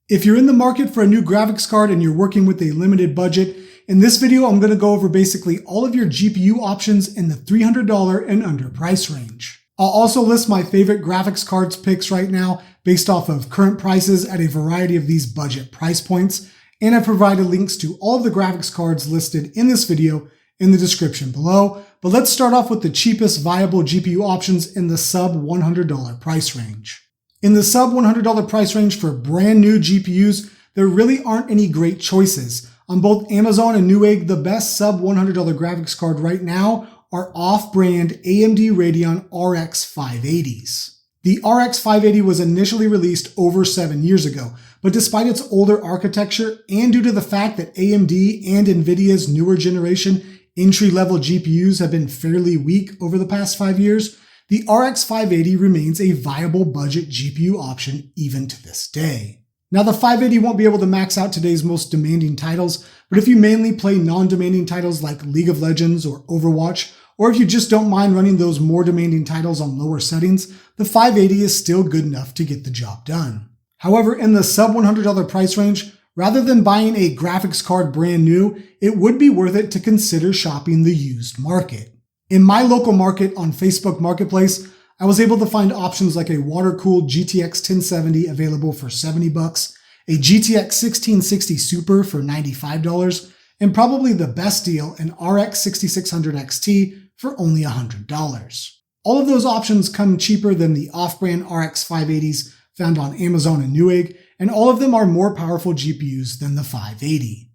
If you're in the market for a new graphics card and you're working with a limited budget, in this video I'm going to go over basically all of your GPU options in the $300 and under price range. I'll also list my favorite graphics cards picks right now based off of current prices at a variety of these budget price points, and I provided links to all of the graphics cards listed in this video in the description below. But let's start off with the cheapest viable GPU options in the sub $100 price range. In the sub $100 price range for brand new GPUs, there really aren't any great choices. On both Amazon and Newegg, the best sub $100 graphics card right now are off-brand AMD Radeon RX 580s. The RX 580 was initially released over 7 years ago, but despite its older architecture and due to the fact that AMD and NVIDIA's newer generation entry-level GPUs have been fairly weak over the past 5 years, the RX 580 remains a viable budget GPU option even to this day. Now, the 580 won't be able to max out today's most demanding titles, but if you mainly play non-demanding titles like League of Legends or Overwatch, or if you just don't mind running those more demanding titles on lower settings, the 580 is still good enough to get the job done. However, in the sub $100 price range, rather than buying a graphics card brand new, it would be worth it to consider shopping the used market. In my local market on Facebook Marketplace, I was able to find options like a water-cooled GTX 1070 available for $70, a GTX 1660 Super for $95, and probably the best deal, an RX 6600 XT for only $100. All of those options come cheaper than the off-brand RX 580s found on Amazon and Newegg, and all of them are more powerful GPUs than the 580.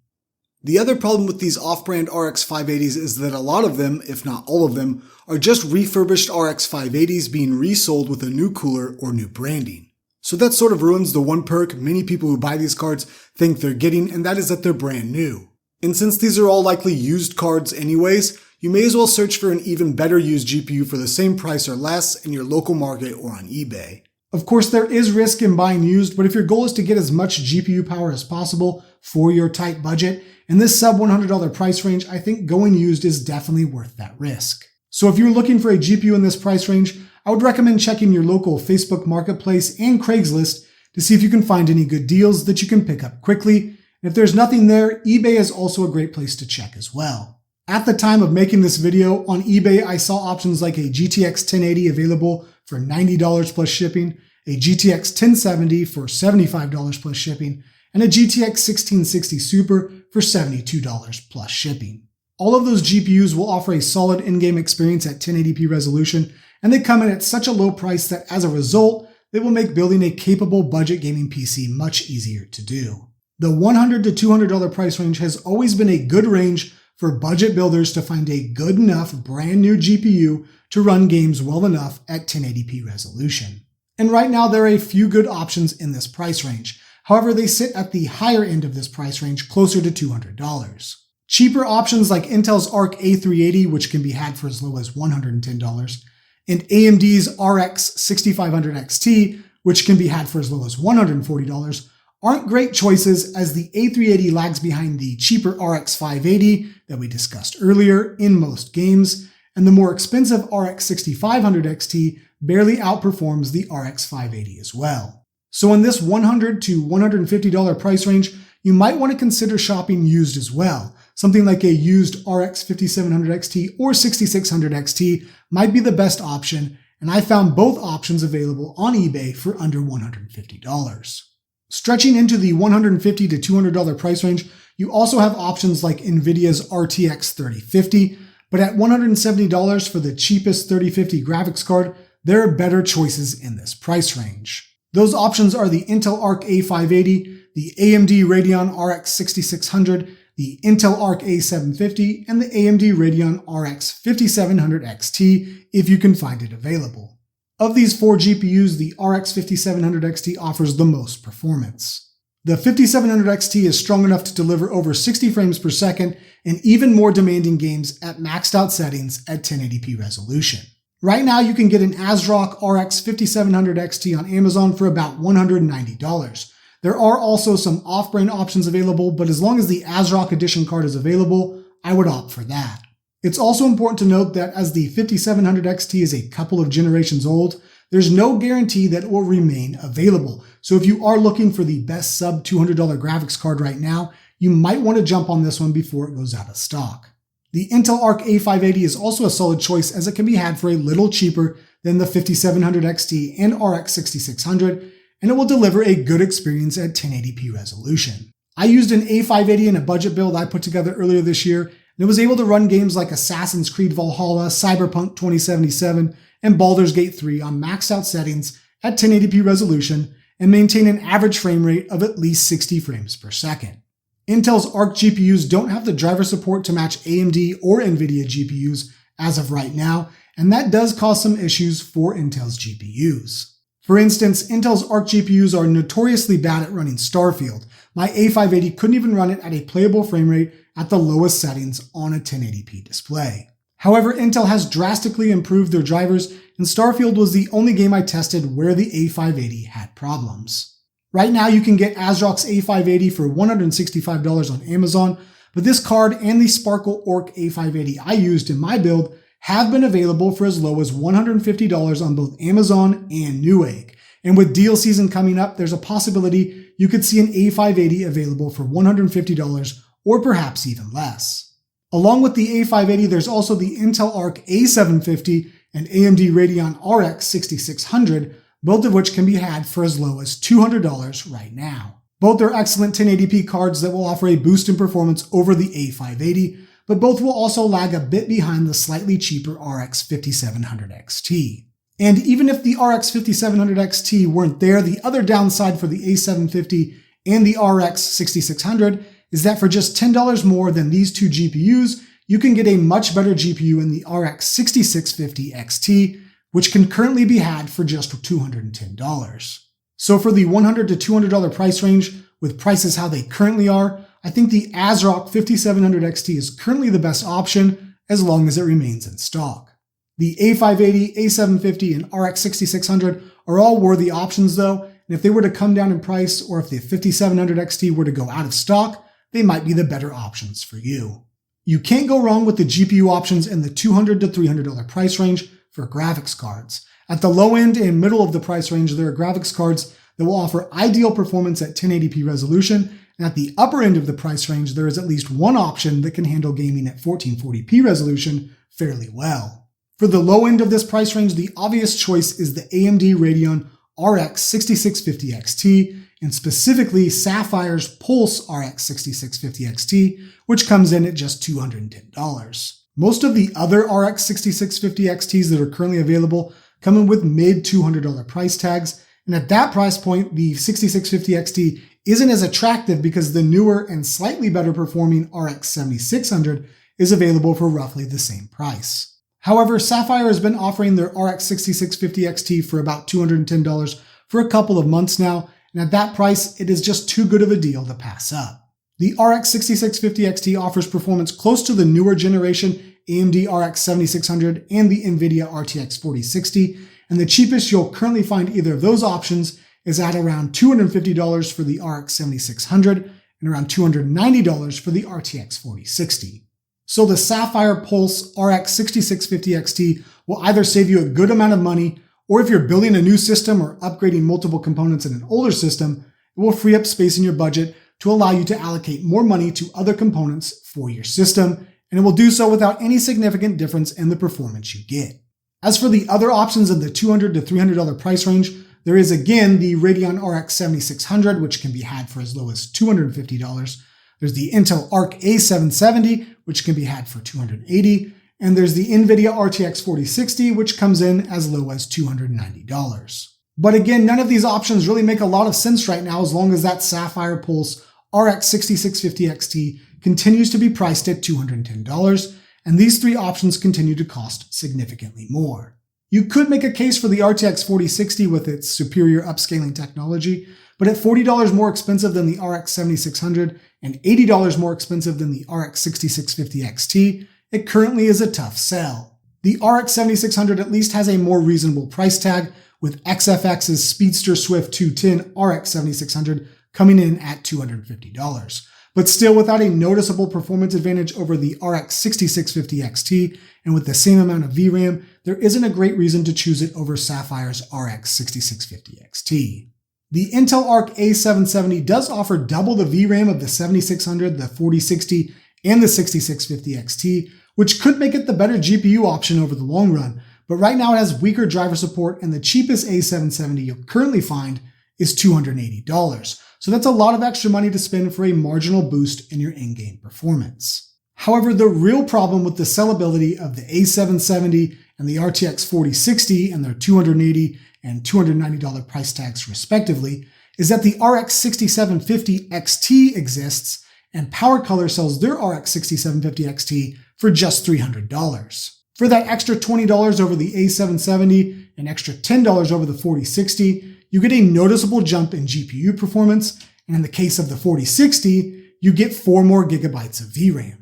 The other problem with these off-brand RX 580s is that a lot of them, if not all of them, are just refurbished RX 580s being resold with a new cooler or new branding. So that sort of ruins the one perk many people who buy these cards think they're getting, and that is that they're brand new. And since these are all likely used cards anyways, you may as well search for an even better used GPU for the same price or less in your local market or on eBay. Of course, there is risk in buying used, but if your goal is to get as much GPU power as possible for your tight budget, in this sub $100 price range, I think going used is definitely worth that risk. So if you're looking for a GPU in this price range, I would recommend checking your local Facebook Marketplace and Craigslist to see if you can find any good deals that you can pick up quickly. And if there's nothing there, eBay is also a great place to check as well. At the time of making this video, on eBay, I saw options like a GTX 1080 available for $90 plus shipping, a GTX 1070 for $75 plus shipping, and a GTX 1660 Super for $72 plus shipping. All of those GPUs will offer a solid in-game experience at 1080p resolution, and they come in at such a low price that as a result, they will make building a capable budget gaming PC much easier to do. The $100 to $200 price range has always been a good range for budget builders to find a good enough brand new GPU to run games well enough at 1080p resolution. And right now there are a few good options in this price range. However, they sit at the higher end of this price range, closer to $200. Cheaper options like Intel's Arc A380, which can be had for as low as $110, and AMD's RX 6500 XT, which can be had for as low as $140, aren't great choices as the A380 lags behind the cheaper RX 580 that we discussed earlier in most games, and the more expensive RX 6500 XT barely outperforms the RX 580 as well. So in this $100 to $150 price range, you might want to consider shopping used as well. Something like a used RX 5700 XT or 6600 XT might be the best option, and I found both options available on eBay for under $150. Stretching into the $150 to $200 price range, you also have options like NVIDIA's RTX 3050, but at $170 for the cheapest 3050 graphics card, there are better choices in this price range. Those options are the Intel Arc A580, the AMD Radeon RX 6600, the Intel Arc A750, and the AMD Radeon RX 5700 XT if you can find it available. Of these four GPUs, the RX 5700 XT offers the most performance. The 5700 XT is strong enough to deliver over 60 frames per second and even more demanding games at maxed out settings at 1080p resolution. Right now, you can get an ASRock RX 5700 XT on Amazon for about $190. There are also some off-brand options available, but as long as the ASRock Edition card is available, I would opt for that. It's also important to note that as the 5700 XT is a couple of generations old, there's no guarantee that it will remain available. So if you are looking for the best sub $200 graphics card right now, you might want to jump on this one before it goes out of stock. The Intel Arc A580 is also a solid choice as it can be had for a little cheaper than the 5700 XT and RX 6600, and it will deliver a good experience at 1080p resolution. I used an A580 in a budget build I put together earlier this year, and it was able to run games like Assassin's Creed Valhalla, Cyberpunk 2077, and Baldur's Gate 3 on maxed out settings at 1080p resolution and maintain an average frame rate of at least 60 frames per second. Intel's Arc GPUs don't have the driver support to match AMD or NVIDIA GPUs as of right now, and that does cause some issues for Intel's GPUs. For instance, Intel's Arc GPUs are notoriously bad at running Starfield. My A580 couldn't even run it at a playable frame rate at the lowest settings on a 1080p display. However, Intel has drastically improved their drivers, and Starfield was the only game I tested where the A580 had problems. Right now, you can get ASRock's A580 for $165 on Amazon, but this card and the Sparkle Orc A580 I used in my build have been available for as low as $150 on both Amazon and Newegg. And with deal season coming up, there's a possibility you could see an A580 available for $150 or perhaps even less. Along with the A580, there's also the Intel Arc A750 and AMD Radeon RX 6600, both of which can be had for as low as $200 right now. Both are excellent 1080p cards that will offer a boost in performance over the A580, but both will also lag a bit behind the slightly cheaper RX 5700 XT. And even if the RX 5700 XT weren't there, the other downside for the A750 and the RX 6600 is that for just $10 more than these two GPUs, you can get a much better GPU in the RX 6650 XT, which can currently be had for just $210. So for the $100 to $200 price range, with prices how they currently are, I think the ASRock 5700 XT is currently the best option as long as it remains in stock. The A580, A750, and RX 6600 are all worthy options though, and if they were to come down in price or if the 5700 XT were to go out of stock, they might be the better options for you. You can't go wrong with the GPU options in the $200 to $300 price range for graphics cards. At the low end and middle of the price range, there are graphics cards that will offer ideal performance at 1080p resolution, and at the upper end of the price range, there is at least one option that can handle gaming at 1440p resolution fairly well. For the low end of this price range, the obvious choice is the AMD Radeon RX 6650 XT, and specifically Sapphire's Pulse RX 6650 XT, which comes in at just $210. Most of the other RX 6650 XTs that are currently available come in with mid $200 price tags, and at that price point, the 6650 XT isn't as attractive because the newer and slightly better performing RX 7600 is available for roughly the same price. However, Sapphire has been offering their RX 6650 XT for about $210 for a couple of months now, and at that price, it is just too good of a deal to pass up. The RX 6650 XT offers performance close to the newer generation AMD RX 7600 and the NVIDIA RTX 4060, and the cheapest you'll currently find either of those options is at around $250 for the RX 7600 and around $290 for the RTX 4060. So the Sapphire Pulse RX 6650 XT will either save you a good amount of money, or if you're building a new system or upgrading multiple components in an older system, it will free up space in your budget to allow you to allocate more money to other components for your system, and it will do so without any significant difference in the performance you get. As for the other options in the $200 to $300 price range, there is again the Radeon RX 7600, which can be had for as low as $250. There's the Intel Arc A770, which can be had for $280. And there's the NVIDIA RTX 4060, which comes in as low as $290. But again, none of these options really make a lot of sense right now as long as that Sapphire Pulse RX 6650 XT continues to be priced at $210, and these three options continue to cost significantly more. You could make a case for the RTX 4060 with its superior upscaling technology, but at $40 more expensive than the RX 7600 and $80 more expensive than the RX 6650 XT, it currently is a tough sell. The RX 7600 at least has a more reasonable price tag, with XFX's Speedster Swift 210 RX 7600 coming in at $250. But still, without a noticeable performance advantage over the RX 6650 XT, and with the same amount of VRAM, there isn't a great reason to choose it over Sapphire's RX 6650 XT. The Intel Arc A770 does offer double the VRAM of the 7600, the 4060, and the 6650 XT, which could make it the better GPU option over the long run, but right now it has weaker driver support, and the cheapest A770 you'll currently find is $280. So that's a lot of extra money to spend for a marginal boost in your in-game performance. However, the real problem with the sellability of the A770 and the RTX 4060 and their $280 and $290 price tags respectively is that the RX 6750 XT exists, and PowerColor sells their RX 6750 XT for just $300. For that extra $20 over the A770 and extra $10 over the 4060, you get a noticeable jump in GPU performance, and in the case of the 4060, you get 4 more gigabytes of VRAM.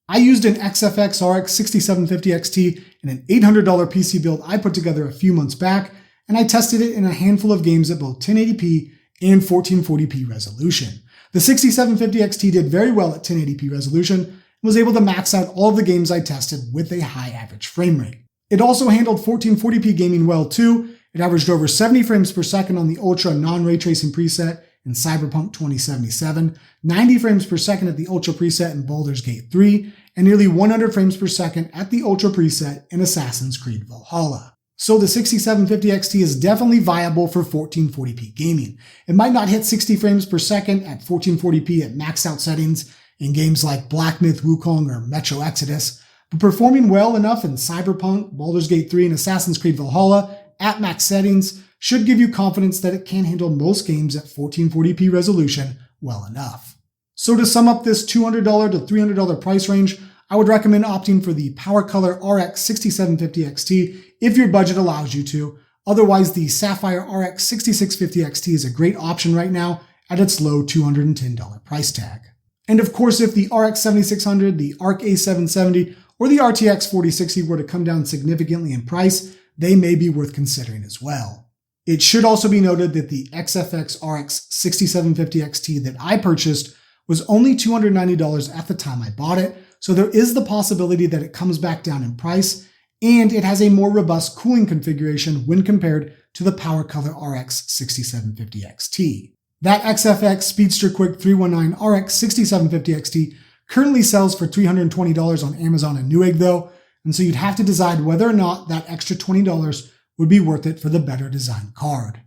I used an XFX RX 6750 XT in an $800 PC build I put together a few months back, and I tested it in a handful of games at both 1080p and 1440p resolution. The 6750 XT did very well at 1080p resolution and was able to max out all of the games I tested with a high average frame rate. It also handled 1440p gaming well too. It averaged over 70 frames per second on the Ultra non-ray tracing preset in Cyberpunk 2077, 90 frames per second at the Ultra preset in Baldur's Gate 3, and nearly 100 frames per second at the Ultra preset in Assassin's Creed Valhalla. So the 6750 XT is definitely viable for 1440p gaming. It might not hit 60 frames per second at 1440p at maxed out settings in games like Black Myth Wukong or Metro Exodus, but performing well enough in Cyberpunk, Baldur's Gate 3, and Assassin's Creed Valhalla at max settings should give you confidence that it can handle most games at 1440p resolution well enough. So to sum up this $200 to $300 price range, I would recommend opting for the PowerColor RX 6750 XT if your budget allows you to. Otherwise, the Sapphire RX 6650 XT is a great option right now at its low $210 price tag. And of course, if the RX 7600, the Arc A770, or the RTX 4060 were to come down significantly in price, they may be worth considering as well. It should also be noted that the XFX RX 6750 XT that I purchased was only $290 at the time I bought it, so there is the possibility that it comes back down in price, and it has a more robust cooling configuration when compared to the PowerColor RX 6750 XT. That XFX Speedster Quick 319 RX 6750 XT currently sells for $320 on Amazon and Newegg though, and so you'd have to decide whether or not that extra $20 would be worth it for the better designed card.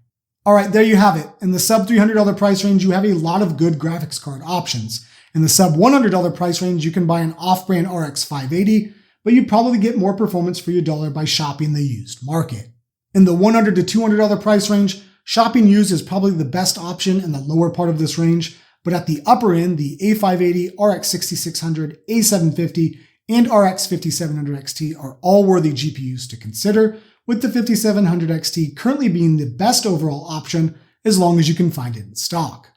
Alright, there you have it. In the sub $300 price range, you have a lot of good graphics card options. In the sub $100 price range, you can buy an off-brand RX 580, but you'd probably get more performance for your dollar by shopping the used market. In the $100 to $200 price range, shopping used is probably the best option in the lower part of this range, but at the upper end, the A580, RX 6600, A750, and RX 5700 XT are all worthy GPUs to consider, with the 5700 XT currently being the best overall option as long as you can find it in stock.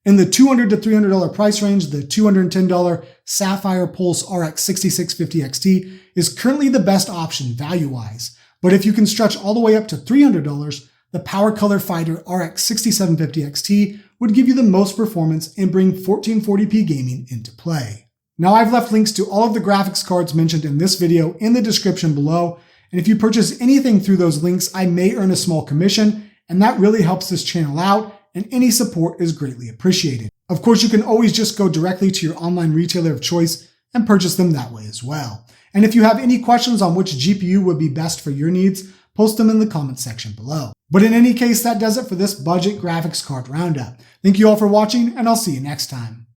In the $200 to $300 price range, the $210 Sapphire Pulse RX 6650 XT is currently the best option value-wise, but if you can stretch all the way up to $300, the PowerColor Fighter RX 6750 XT would give you the most performance and bring 1440p gaming into play. Now I've left links to all of the graphics cards mentioned in this video in the description below, and if you purchase anything through those links, I may earn a small commission, and that really helps this channel out, and any support is greatly appreciated. Of course, you can always just go directly to your online retailer of choice and purchase them that way as well. And if you have any questions on which GPU would be best for your needs, post them in the comment section below. But in any case, that does it for this budget graphics card roundup. Thank you all for watching, and I'll see you next time.